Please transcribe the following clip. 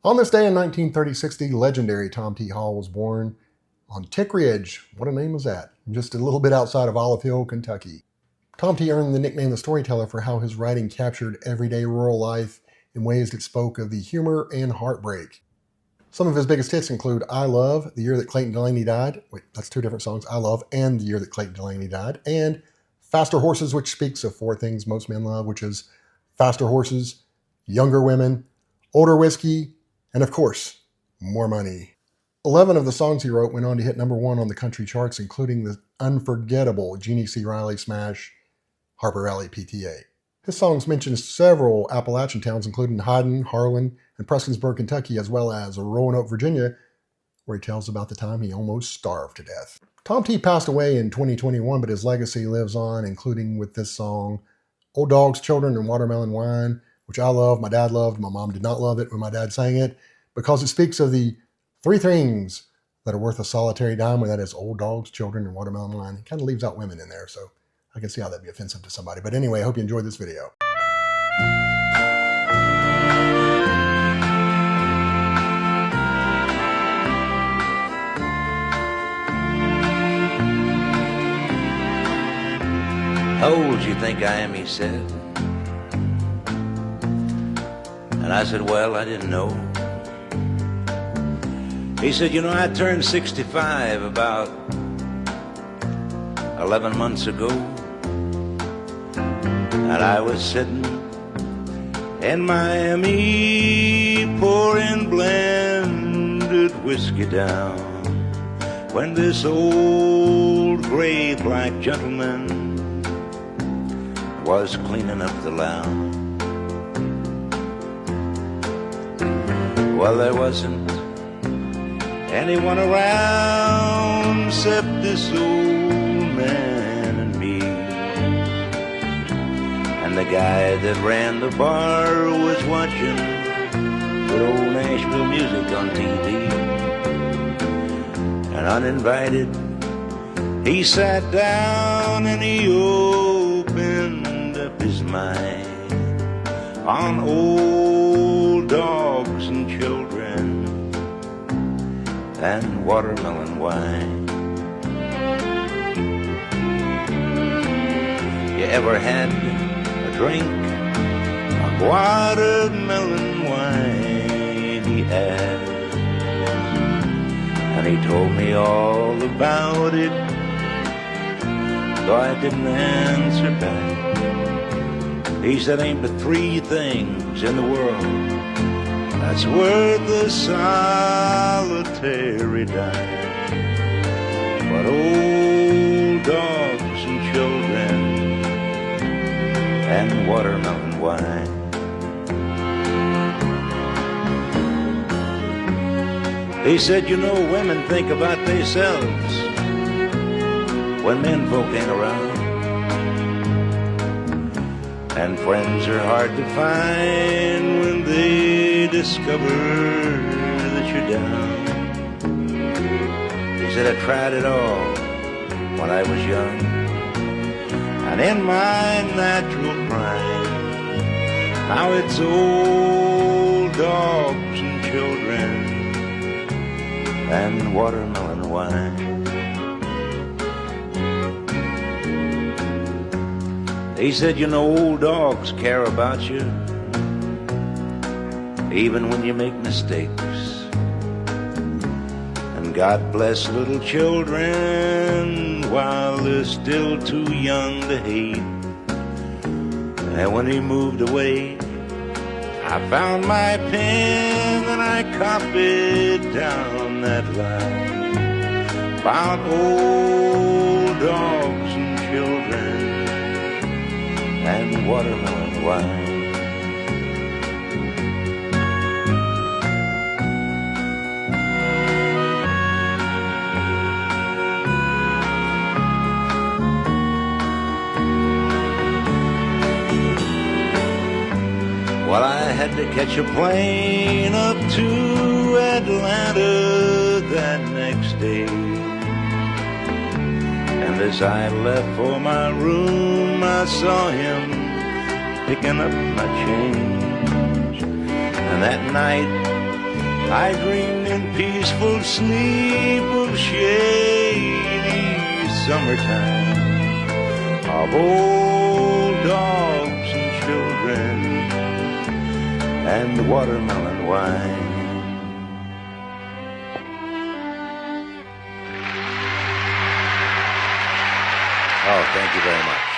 On this day in 1936, the legendary Tom T. Hall was born on Tick Ridge. What a name was that? Just a little bit outside of Olive Hill, Kentucky. Tom T. earned the nickname The Storyteller for how his writing captured everyday rural life in ways that spoke of the humor and heartbreak. Some of his biggest hits include I Love, The Year That Clayton Delaney Died. Wait, that's two different songs. I Love and The Year That Clayton Delaney Died. And Faster Horses, which speaks of four things most men love, which is faster horses, younger women, older whiskey, and of course, more money. 11 of the songs he wrote went on to hit #1 on the country charts, including the unforgettable Jeannie C. Riley smash, Harper Valley PTA. His songs mention several Appalachian towns, including Hyden, Harlan, and Prestonsburg, Kentucky, as well as Roanoke, Virginia, where he tells about the time he almost starved to death. Tom T. passed away in 2021, but his legacy lives on, including with this song, Old Dogs, Children, and Watermelon Wine, which I love, my dad loved, my mom did not love it when my dad sang it, because it speaks of the three things that are worth a solitary dime, and that is old dogs, children, and watermelon wine. It kind of leaves out women in there, so I can see how that'd be offensive to somebody. But anyway, I hope you enjoyed this video. How old do you think I am, he said. And I said, well, I didn't know. He said, you know, I turned 65 about 11 months ago. And I was sitting in Miami pouring blended whiskey down when this old gray black gentleman was cleaning up the lounge. Well, there wasn't anyone around except this old man and me. And the guy that ran the bar was watching good old Nashville music on TV. And uninvited, he sat down and he opened up his mind on old dogs and children and watermelon wine. You ever had a drink of watermelon wine? He asked, and he told me all about it, though I didn't answer back. He said, ain't but three things in the world that's worth a solitary dime, but old dogs and children and watermelon wine. He said, you know, women think about themselves when men folk ain't around. And friends are hard to find when they discover that you're down. He said, I tried it all when I was young and in my natural prime. Now it's old dogs and children and watermelon wine. He said, you know, old dogs care about you even when you make mistakes. And God bless little children while they're still too young to hate. And when he moved away, I found my pen and I copied down that line about old dogs and children and watermelon wine. Well, I had to catch a plane up to Atlanta that next day. And as I left for my room, I saw him picking up my change. And that night, I dreamed in peaceful sleep of shady summertime, of old dogs and children and watermelon wine. Oh, thank you very much.